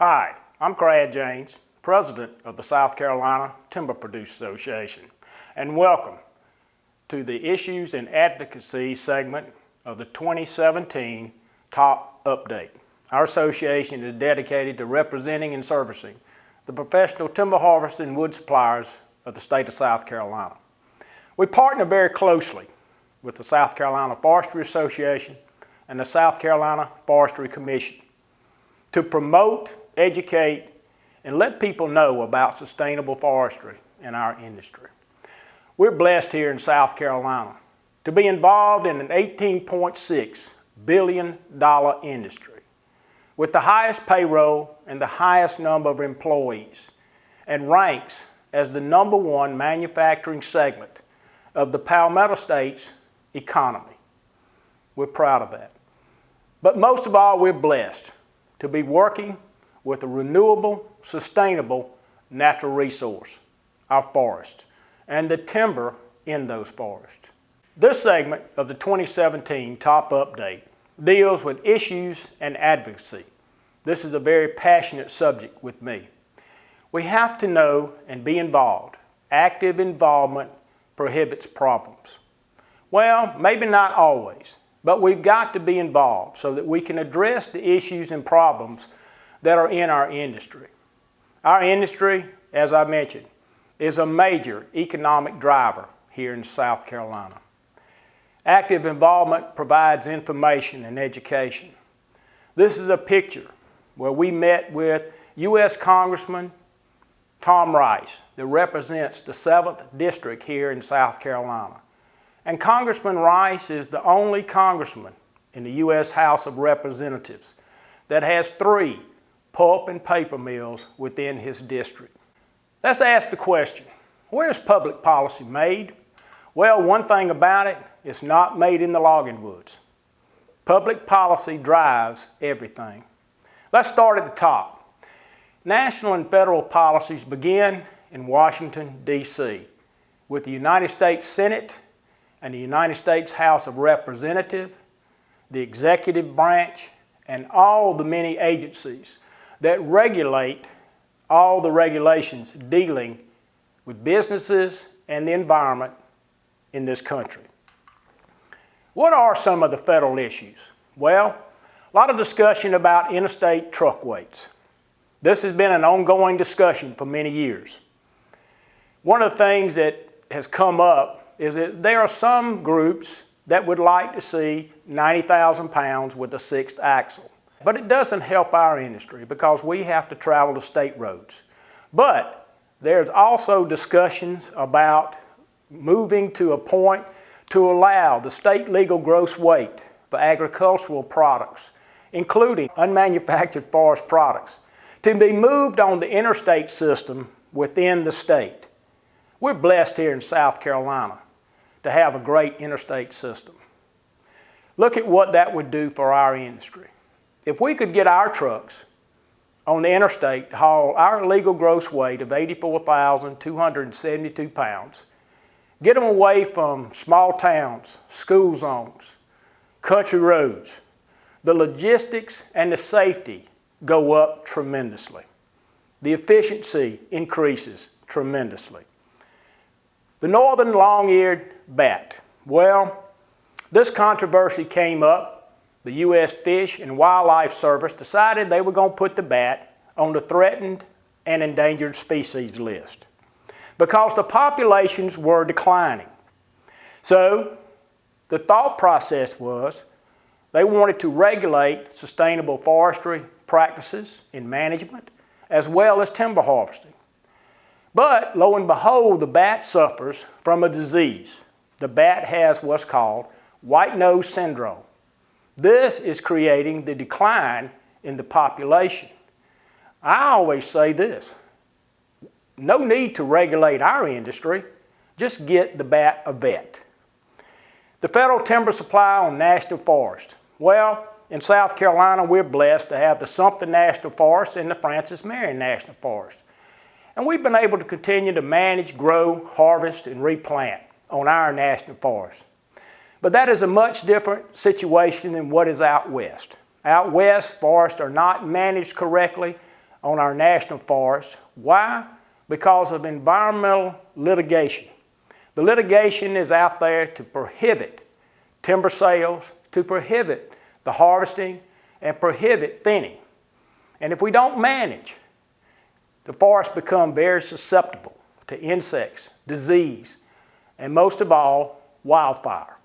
Hi, I'm Crad, Jaynes, President of the South Carolina Timber Producers Association, and welcome to the Issues and Advocacy segment of the 2017 Top Update. Our association is dedicated to representing and servicing the professional timber harvesters and wood suppliers of the state of South Carolina. We partner very closely with the South Carolina Forestry Association and the South Carolina Forestry Commission to promote, educate, and let people know about sustainable forestry in our industry. We're blessed here in South Carolina to be involved in an $18.6 billion industry with the highest payroll and the highest number of employees, and ranks as the #1 manufacturing segment of the Palmetto State's economy. We're proud of that. But most of all, we're blessed to be working with a renewable, sustainable natural resource, our forests, and the timber in those forests. This segment of the 2017 Top Update deals with issues and advocacy. This is a very passionate subject with me. We have to know and be involved. Active involvement prohibits problems. Well, maybe not always, but we've got to be involved so that we can address the issues and problems that are in our industry. Our industry, as I mentioned, is a major economic driver here in South Carolina. Active involvement provides information and education. This is a picture where we met with U.S. Congressman Tom Rice, that represents the 7th District here in South Carolina. And Congressman Rice is the only congressman in the U.S. House of Representatives that has 3 pulp and paper mills within his district. Let's ask the question, where's public policy made? Well, one thing about it, it's not made in the logging woods. Public policy drives everything. Let's start at the top. National and federal policies begin in Washington, D.C., with the United States Senate and the United States House of Representatives, the executive branch, and all the many agencies that regulate all the regulations dealing with businesses and the environment in this country. What are some of the federal issues? Well, a lot of discussion about interstate truck weights. This has been an ongoing discussion for many years. One of the things that has come up is that there are some groups that would like to see 90,000 pounds with a 6th axle. But it doesn't help our industry because we have to travel to state roads. But there's also discussions about moving to a point to allow the state legal gross weight for agricultural products, including unmanufactured forest products, to be moved on the interstate system within the state. We're blessed here in South Carolina to have a great interstate system. Look at what that would do for our industry. If we could get our trucks on the interstate to haul our legal gross weight of 84,272 pounds, get them away from small towns, school zones, country roads, the logistics and the safety go up tremendously. The efficiency increases tremendously. The northern long-eared bat. Well, this controversy came up. The U.S. Fish and Wildlife Service decided they were going to put the bat on the threatened and endangered species list because the populations were declining. So the thought process was they wanted to regulate sustainable forestry practices in management, as well as timber harvesting. But lo and behold, the bat suffers from a disease. The bat has what's called white nose syndrome. This is creating the decline in the population. I always say this, no need to regulate our industry, just get the bat a vet. The federal timber supply on national forest. Well, in South Carolina, we're blessed to have the Sumter National Forest and the Francis Marion National Forest. And we've been able to continue to manage, grow, harvest, and replant on our national forest. But that is a much different situation than what is out west. Out west, forests are not managed correctly. on our national forests. Why? Because of environmental litigation. The litigation is out there to prohibit timber sales, to prohibit the harvesting, and prohibit thinning. And if we don't manage, the forests become very susceptible to insects, disease, and most of all, wildfire.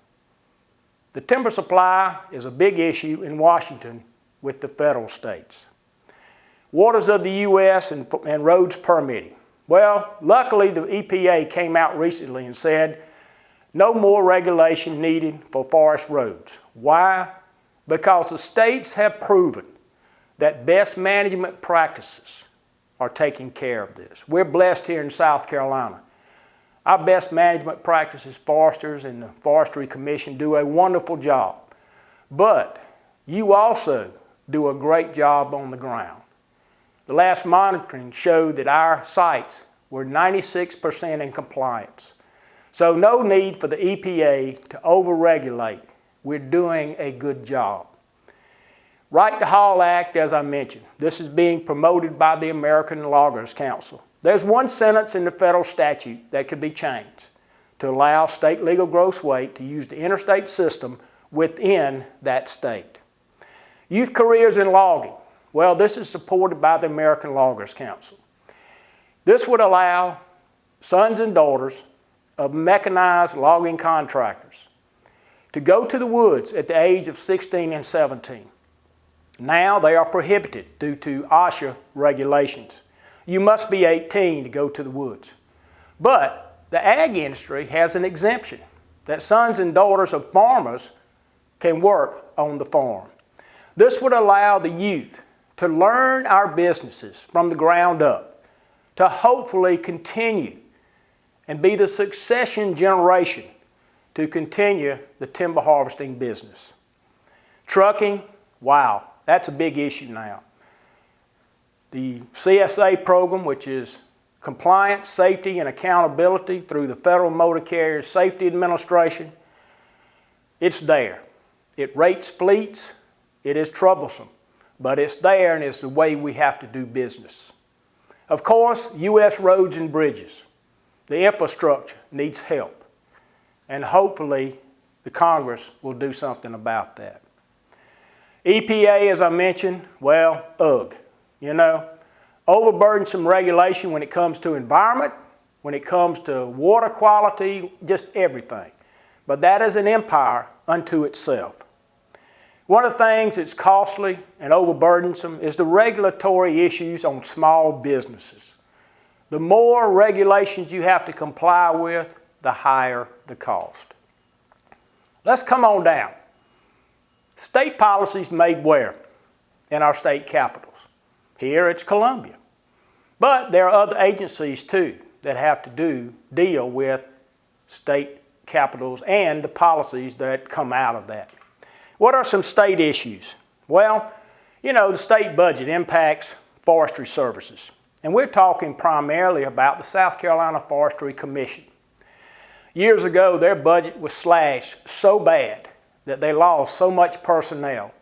The timber supply is a big issue in Washington with the federal states. Waters of the U.S. and roads permitting. Well, luckily the EPA came out recently and said no more regulation needed for forest roads. Why? Because the states have proven that best management practices are taking care of this. We're blessed here in South Carolina. Our best management practices, foresters and the Forestry Commission do a wonderful job. But you also do a great job on the ground. The last monitoring showed that our sites were 96% in compliance. So no need for the EPA to overregulate. We're doing a good job. Right to Haul Act, as I mentioned, this is being promoted by the American Loggers Council. There's one sentence in the federal statute that could be changed to allow state legal gross weight to use the interstate system within that state. Youth careers in logging. Well, this is supported by the American Loggers Council. This would allow sons and daughters of mechanized logging contractors to go to the woods at the age of 16 and 17. Now they are prohibited due to OSHA regulations. You must be 18 to go to the woods. But the ag industry has an exemption that sons and daughters of farmers can work on the farm. This would allow the youth to learn our businesses from the ground up, to hopefully continue and be the succession generation to continue the timber harvesting business. Trucking, wow, that's a big issue now. The CSA program, which is Compliance, Safety, and Accountability through the Federal Motor Carrier Safety Administration, it's there. It rates fleets. It is troublesome, but it's there and it's the way we have to do business. Of course, U.S. roads and bridges. The infrastructure needs help, and hopefully the Congress will do something about that. EPA, as I mentioned, well, ugh. You know, overburdensome regulation when it comes to environment, when it comes to water quality, just everything. But that is an empire unto itself. One of the things that's costly and overburdensome is the regulatory issues on small businesses. The more regulations you have to comply with, the higher the cost. Let's come on down. State policies made where? In our state capitals. Here it's Columbia. But there are other agencies too that have to deal with state capitals and the policies that come out of that. What are some state issues? Well, you know, the state budget impacts forestry services. And we're talking primarily about the South Carolina Forestry Commission. Years ago, their budget was slashed so bad that they lost so much personnel.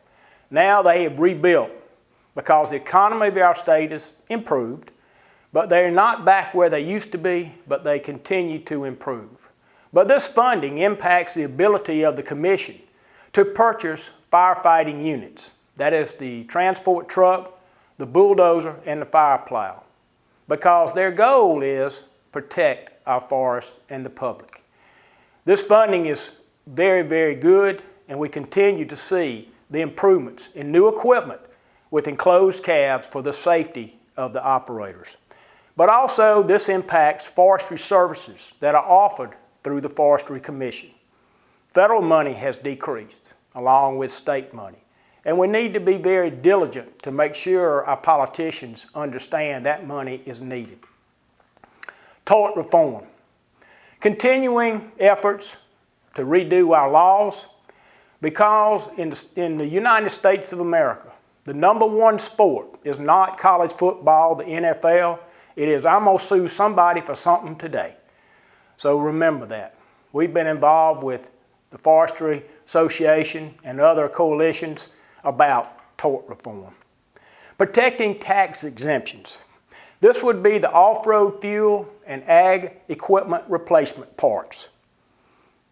Now they have rebuilt because the economy of our state has improved, but they're not back where they used to be, but they continue to improve. But this funding impacts the ability of the commission to purchase firefighting units. That is the transport truck, the bulldozer, and the fire plow, because their goal is protect our forests and the public. This funding is very, very good, and we continue to see the improvements in new equipment with enclosed cabs for the safety of the operators. But also this impacts forestry services that are offered through the Forestry Commission. Federal money has decreased along with state money, and we need to be very diligent to make sure our politicians understand that money is needed. Tort reform. Continuing efforts to redo our laws, because in the United States of America, the #1 sport is not college football, the NFL. It is, I'm going to sue somebody for something today. So remember that. We've been involved with the Forestry Association and other coalitions about tort reform. Protecting tax exemptions. This would be the off-road fuel and ag equipment replacement parts.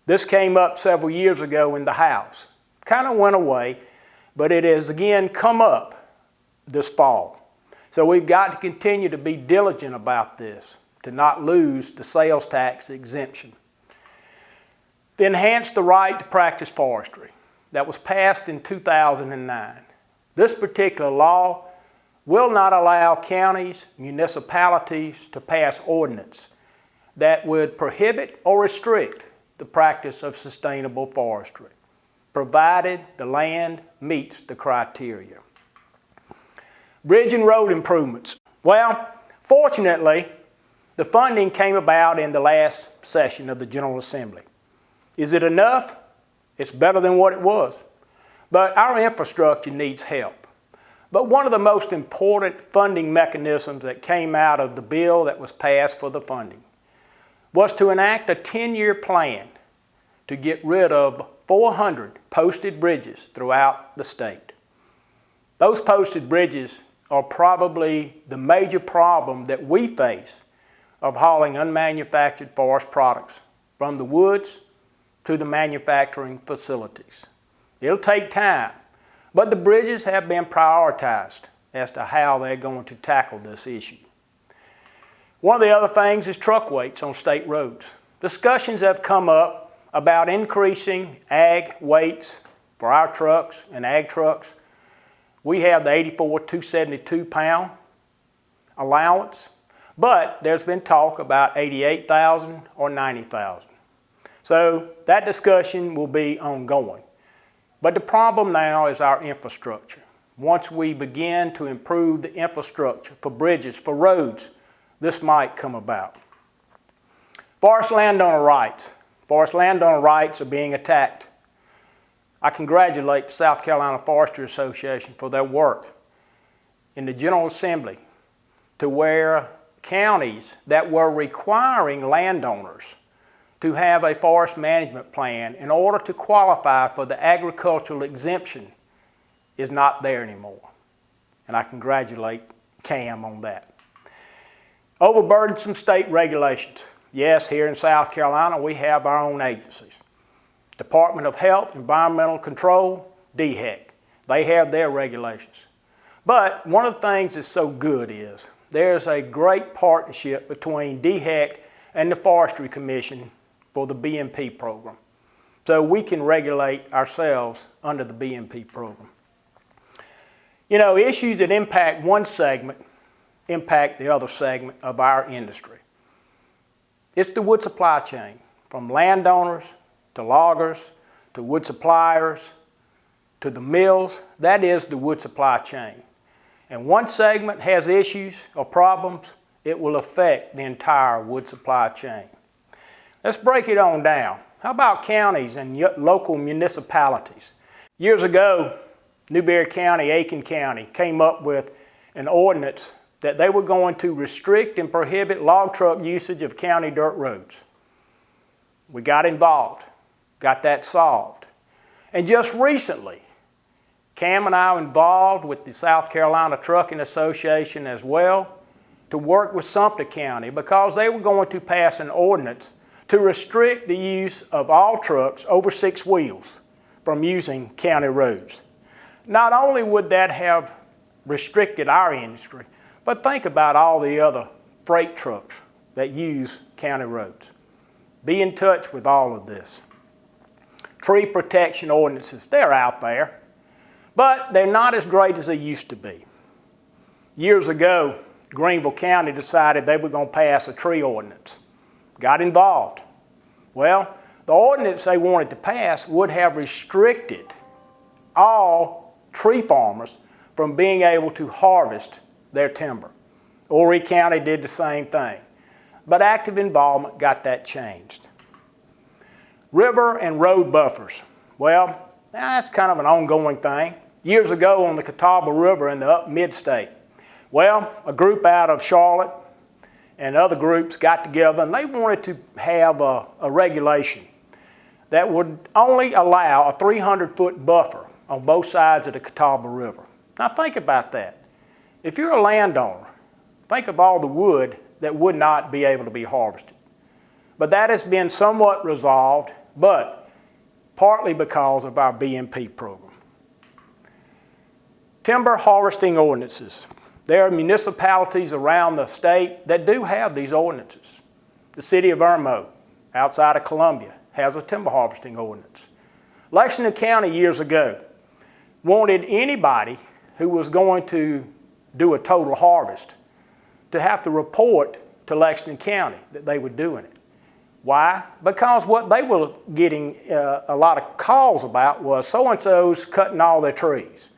This came up several years ago in the House. Kind of went away, but it has again come up this fall. So we've got to continue to be diligent about this, to not lose the sales tax exemption. To enhance the right to practice forestry that was passed in 2009. This particular law will not allow counties, municipalities to pass ordinance that would prohibit or restrict the practice of sustainable forestry, provided the land meets the criteria. Bridge and road improvements. Well, fortunately, the funding came about in the last session of the General Assembly. Is it enough? It's better than what it was. But our infrastructure needs help. But one of the most important funding mechanisms that came out of the bill that was passed for the funding was to enact a 10-year plan to get rid of 400 posted bridges throughout the state. Those posted bridges are probably the major problem that we face of hauling unmanufactured forest products from the woods to the manufacturing facilities. It'll take time, but the bridges have been prioritized as to how they're going to tackle this issue. One of the other things is truck weights on state roads. Discussions have come up about increasing ag weights for our trucks and ag trucks. We have the 84 272 pound allowance, but there's been talk about 88,000 or 90,000. So that discussion will be ongoing. But the problem now is our infrastructure. Once we begin to improve the infrastructure for bridges, for roads, this might come about. Forest landowner rights. Forest landowner rights are being attacked. I congratulate the South Carolina Forestry Association for their work in the General Assembly to where counties that were requiring landowners to have a forest management plan in order to qualify for the agricultural exemption is not there anymore. And I congratulate CAM on that. Overburdensome state regulations. Yes, here in South Carolina we have our own agencies. Department of Health, Environmental Control, DHEC. They have their regulations. But one of the things that's so good is there's a great partnership between DHEC and the Forestry Commission for the BMP program. So we can regulate ourselves under the BMP program. You know, issues that impact one segment impact the other segment of our industry. It's the wood supply chain, from landowners to loggers, to wood suppliers, to the mills. That is the wood supply chain. And one segment has issues or problems, it will affect the entire wood supply chain. Let's break it on down. How about counties and local municipalities? Years ago, Newberry County, Aiken County came up with an ordinance that they were going to restrict and prohibit log truck usage of county dirt roads. We got involved. Got that solved. And just recently, Cam and I were involved with the South Carolina Trucking Association as well to work with Sumter County because they were going to pass an ordinance to restrict the use of all trucks over 6 wheels from using county roads. Not only would that have restricted our industry, but think about all the other freight trucks that use county roads. Be in touch with all of this. Tree protection ordinances, they're out there, but they're not as great as they used to be. Years ago, Greenville County decided they were going to pass a tree ordinance. Got involved. Well, the ordinance they wanted to pass would have restricted all tree farmers from being able to harvest their timber. Horry County did the same thing, but active involvement got that changed. River and road buffers. Well, that's kind of an ongoing thing. Years ago on the Catawba River in the up mid-state, well, a group out of Charlotte and other groups got together and they wanted to have a regulation that would only allow a 300-foot buffer on both sides of the Catawba River. Now think about that. If you're a landowner, think of all the wood that would not be able to be harvested. But that has been somewhat resolved, but partly because of our BMP program. Timber harvesting ordinances. There are municipalities around the state that do have these ordinances. The city of Irmo, outside of Columbia, has a timber harvesting ordinance. Lexington County years ago wanted anybody who was going to do a total harvest to have to report to Lexington County that they were doing it. Why? Because what they were getting a lot of calls about was so-and-so's cutting all their trees.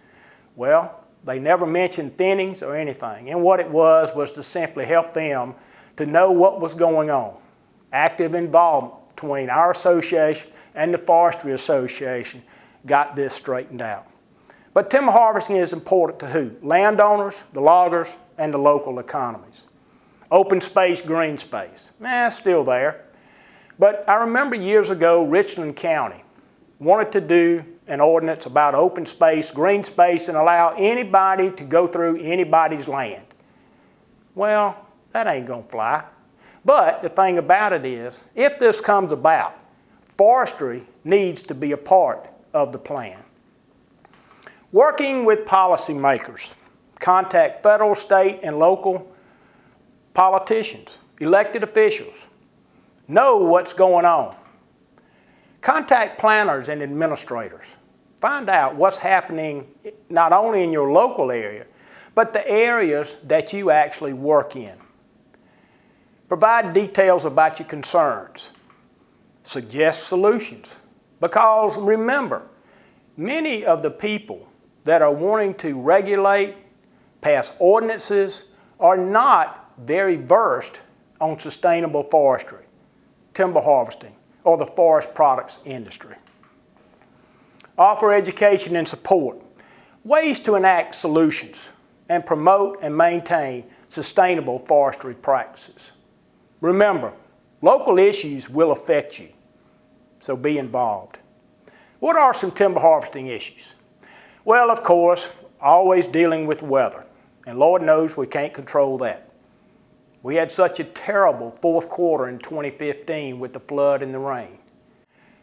Well, they never mentioned thinnings or anything, and what it was to simply help them to know what was going on. Active involvement between our association and the Forestry Association got this straightened out. But timber harvesting is important to who? Landowners, the loggers, and the local economies. Open space, green space. It's still there. But I remember years ago, Richland County wanted to do an ordinance about open space, green space, and allow anybody to go through anybody's land. Well, that ain't gonna fly. But the thing about it is, if this comes about, forestry needs to be a part of the plan. Working with policymakers, contact federal, state, and local politicians, elected officials. Know what's going on. Contact planners and administrators. Find out what's happening not only in your local area, but the areas that you actually work in. Provide details about your concerns. Suggest solutions. Because remember, many of the people that are wanting to regulate, pass ordinances, are not very versed on sustainable forestry, timber harvesting, or the forest products industry. Offer education and support, ways to enact solutions, and promote and maintain sustainable forestry practices. Remember, local issues will affect you, so be involved. What are some timber harvesting issues? Well, of course, always dealing with weather, and Lord knows we can't control that. We had such a terrible fourth quarter in 2015 with the flood and the rain.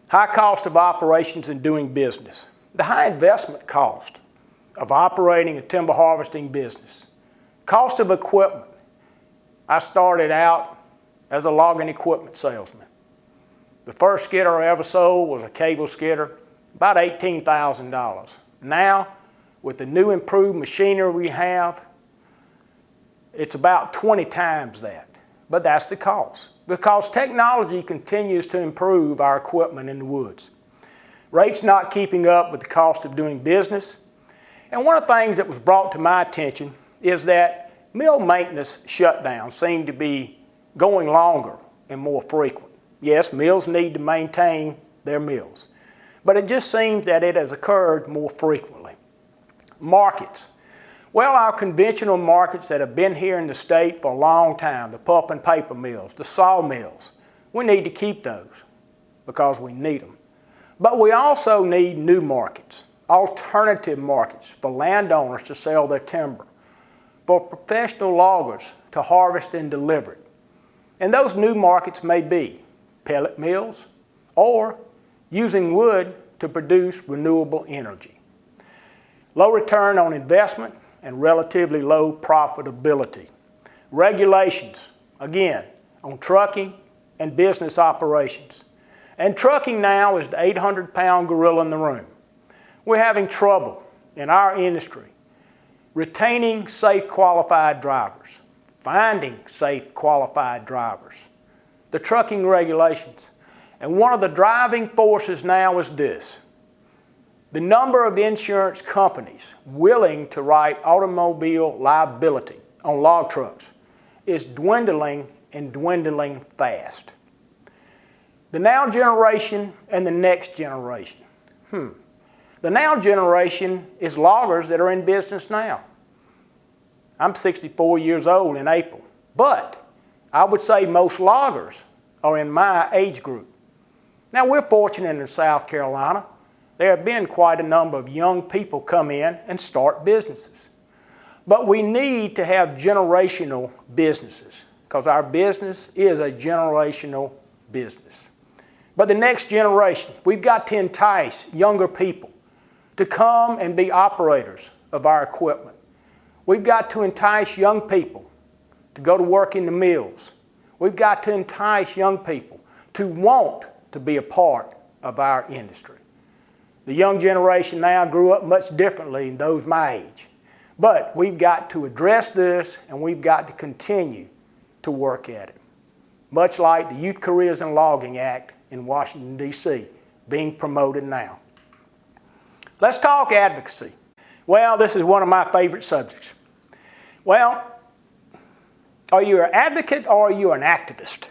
High cost of operations and doing business. The high investment cost of operating a timber harvesting business. Cost of equipment. I started out as a logging equipment salesman. The first skidder I ever sold was a cable skidder, about $18,000. Now, with the new improved machinery we have, it's about 20 times that. But that's the cost, because technology continues to improve our equipment in the woods. Rates not keeping up with the cost of doing business. And one of the things that was brought to my attention is that mill maintenance shutdowns seem to be going longer and more frequent. Yes, mills need to maintain their mills, but it just seems that it has occurred more frequently. Markets. Well, our conventional markets that have been here in the state for a long time, the pulp and paper mills, the sawmills, we need to keep those because we need them. But we also need new markets, alternative markets for landowners to sell their timber, for professional loggers to harvest and deliver it. And those new markets may be pellet mills or using wood to produce renewable energy. Low return on investment and relatively low profitability. Regulations, again, on trucking and business operations. And trucking now is the 800-pound gorilla in the room. We're having trouble in our industry retaining safe, qualified drivers, finding safe, qualified drivers, the trucking regulations. And one of the driving forces now is this: the number of insurance companies willing to write automobile liability on log trucks is dwindling and dwindling fast. The now generation and the next generation. The now generation is loggers that are in business now. I'm 64 years old in April, but I would say most loggers are in my age group. Now, we're fortunate in South Carolina. There have been quite a number of young people come in and start businesses. But we need to have generational businesses because our business is a generational business. But the next generation, we've got to entice younger people to come and be operators of our equipment. We've got to entice young people to go to work in the mills. We've got to entice young people to want to be a part of our industry. The young generation now grew up much differently than those my age. But we've got to address this, and we've got to continue to work at it. Much like the Youth Careers in Logging Act in Washington, D.C., being promoted now. Let's talk advocacy. Well, this is one of my favorite subjects. Well, are you an advocate or are you an activist?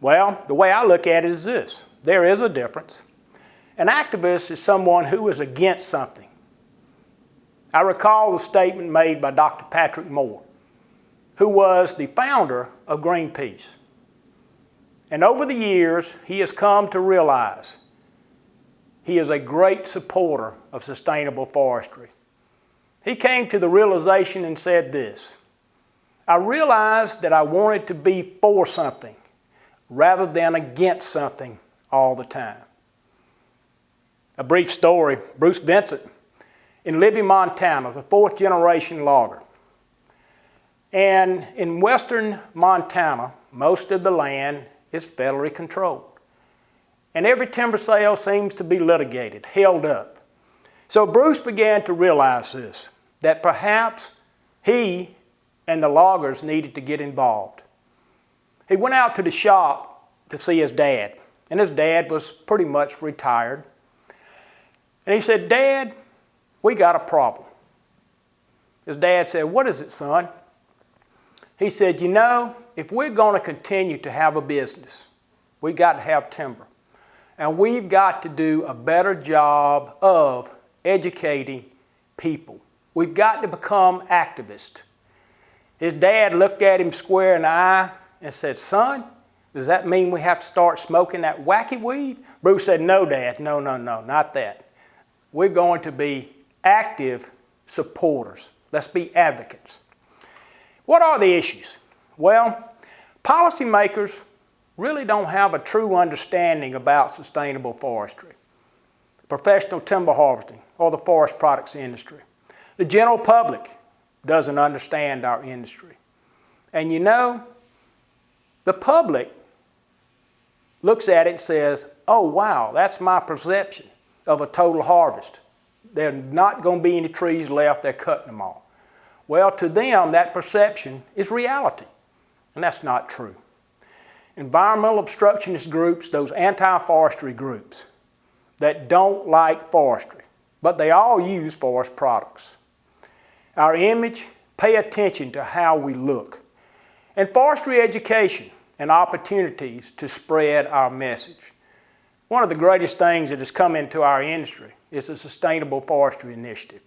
Well, the way I look at it is this. There is a difference. An activist is someone who is against something. I recall the statement made by Dr. Patrick Moore, who was the founder of Greenpeace. And over the years, he has come to realize he is a great supporter of sustainable forestry. He came to the realization and said this: I realized that I wanted to be for something rather than against something all the time. A brief story, Bruce Vincent in Libby, Montana, is a fourth-generation logger. And in western Montana, most of the land is federally controlled. And every timber sale seems to be litigated, held up. So Bruce began to realize this, that perhaps he and the loggers needed to get involved. He went out to the shop to see his dad, and his dad was pretty much retired. And he said, Dad, we got a problem. His dad said, what is it, son? He said, you know, if we're going to continue to have a business, we've got to have timber. And we've got to do a better job of educating people. We've got to become activists. His dad looked at him square in the eye and said, son, does that mean we have to start smoking that wacky weed? Bruce said, no, Dad, no, not that. We're going to be active supporters. Let's be advocates. What are the issues? Well, policymakers really don't have a true understanding about sustainable forestry, professional timber harvesting, or the forest products industry. The general public doesn't understand our industry. And you know, the public looks at it and says, oh wow, that's my perception of a total harvest. There's not going to be any trees left, they're cutting them all. Well, to them, that perception is reality, and that's not true. Environmental obstructionist groups, those anti-forestry groups that don't like forestry, but they all use forest products. Our image, pay attention to how we look. And forestry education and opportunities to spread our message. One of the greatest things that has come into our industry is the Sustainable Forestry Initiative.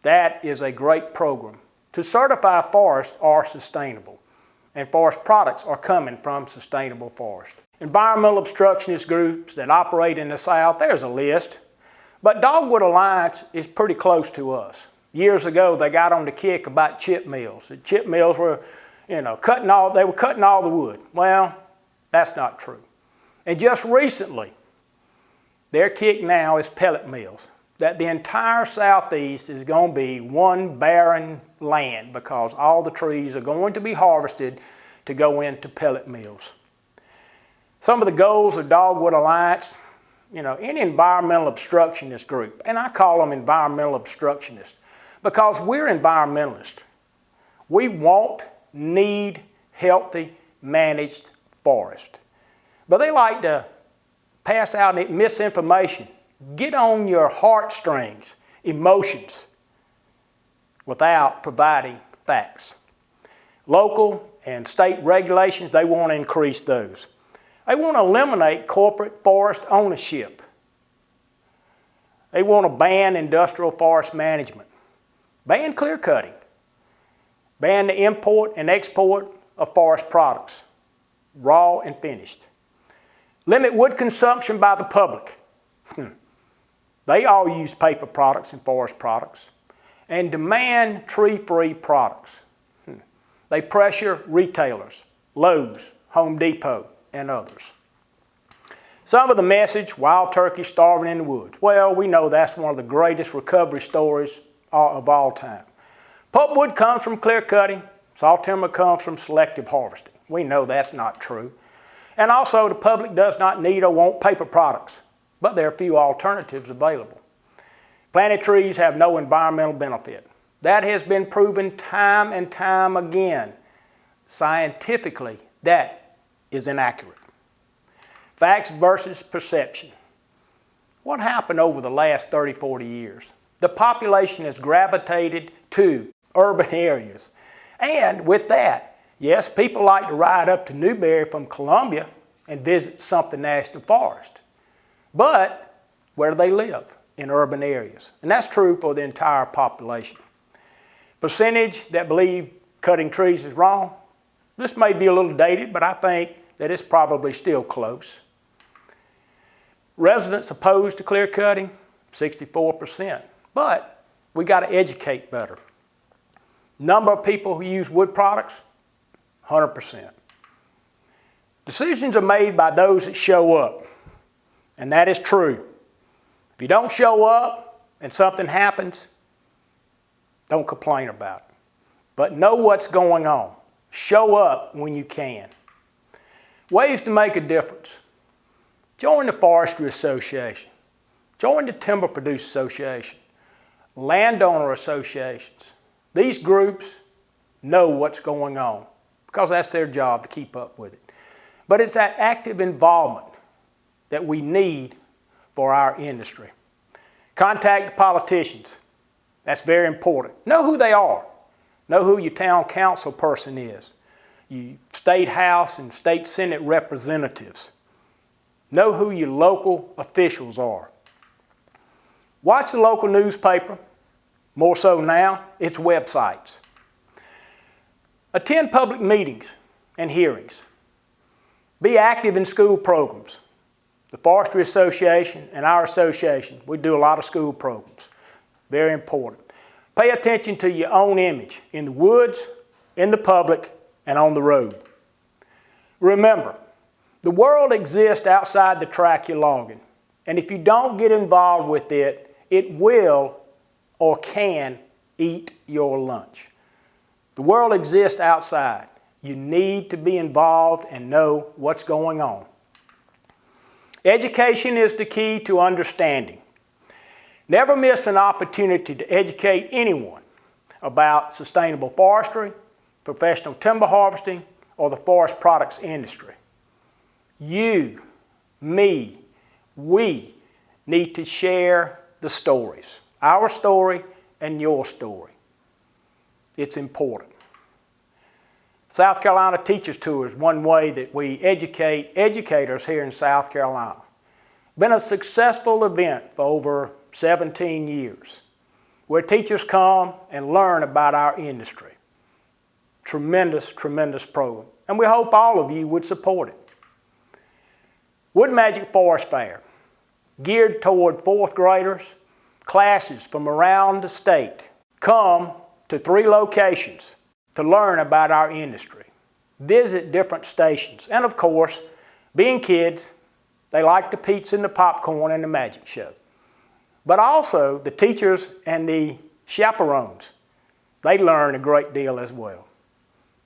That is a great program to certify forests are sustainable, and forest products are coming from sustainable forest. Environmental obstructionist groups that operate in the South, there's a list, but Dogwood Alliance is pretty close to us. Years ago, they got on the kick about chip mills. The chip mills were, cutting all the wood. Well, that's not true. And just recently, their kick now is pellet mills. That the entire Southeast is going to be one barren land because all the trees are going to be harvested to go into pellet mills. Some of the goals of Dogwood Alliance, any environmental obstructionist group, and I call them environmental obstructionists because we're environmentalists. We need healthy, managed forest. But they like to pass out misinformation, get on your heartstrings, emotions, without providing facts. Local and state regulations, they want to increase those. They want to eliminate corporate forest ownership. They want to ban industrial forest management, ban clear cutting, ban the import and export of forest products, raw and finished. Limit wood consumption by the public. They all use paper products and forest products. and demand tree-free products. They pressure retailers, Lowe's, Home Depot, and others. Some of the message, wild turkey starving in the woods. Well, we know that's one of the greatest recovery stories of all time. Pulpwood comes from clear cutting. Saw timber comes from selective harvesting. We know that's not true. And also, the public does not need or want paper products, but there are few alternatives available. Planted trees have no environmental benefit. That has been proven time and time again. Scientifically, that is inaccurate. Facts versus perception. What happened over the last 30, 40 years? The population has gravitated to urban areas. And with that, yes, people like to ride up to Newberry from Columbia and visit something national forest. But where do they live? In urban areas. And that's true for the entire population. Percentage that believe cutting trees is wrong. This may be a little dated, but I think that it's probably still close. Residents opposed to clear cutting, 64%. But we got to educate better. Number of people who use wood products, 100%. Decisions are made by those that show up, and that is true. If you don't show up and something happens, don't complain about it. But know what's going on. Show up when you can. Ways to make a difference. Join the Forestry Association. Join the Timber Producers Association. Landowner associations. These groups know what's going on because that's their job to keep up with it. But it's that active involvement that we need for our industry. Contact the politicians. That's very important. Know who they are. Know who your town council person is. Your state house and state senate representatives. Know who your local officials are. Watch the local newspaper. More so now, it's websites. Attend public meetings and hearings. Be active in school programs. The Forestry Association and our association, we do a lot of school programs. Very important. Pay attention to your own image in the woods, in the public, and on the road. Remember, the world exists outside the track you're logging. And if you don't get involved with it, it will or can eat your lunch. The world exists outside. You need to be involved and know what's going on. Education is the key to understanding. Never miss an opportunity to educate anyone about sustainable forestry, professional timber harvesting, or the forest products industry. You, me, we need to share the stories. Our story and your story. It's important. South Carolina Teachers Tour is one way that we educate educators here in South Carolina. Been a successful event for over 17 years, where teachers come and learn about our industry. Tremendous, tremendous program. And we hope all of you would support it. Wood Magic Forest Fair, geared toward 4th graders, classes from around the state come to 3 locations to learn about our industry. Visit different stations. And of course, being kids, they like the pizza and the popcorn and the magic show. But also the teachers and the chaperones, they learn a great deal as well.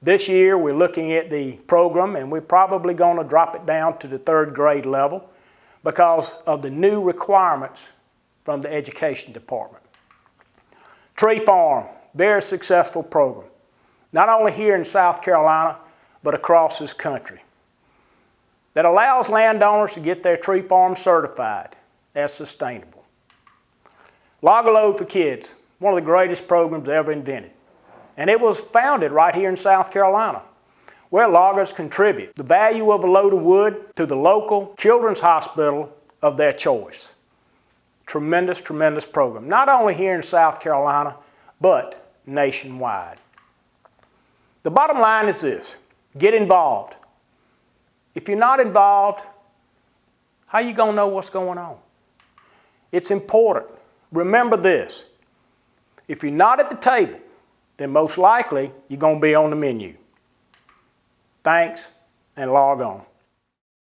This year we're looking at the program and we're probably going to drop it down to the 3rd grade level because of the new requirements from the education department. Tree Farm, very successful program. Not only here in South Carolina, but across this country. That allows landowners to get their tree farm certified as sustainable. Log a Load for Kids, one of the greatest programs ever invented. And it was founded right here in South Carolina, where loggers contribute the value of a load of wood to the local children's hospital of their choice. Tremendous, tremendous program, not only here in South Carolina, but nationwide. The bottom line is this: get involved. If you're not involved, how are you going to know what's going on? It's important. Remember this: If you're not at the table, then most likely you're going to be on the menu. Thanks, and log on.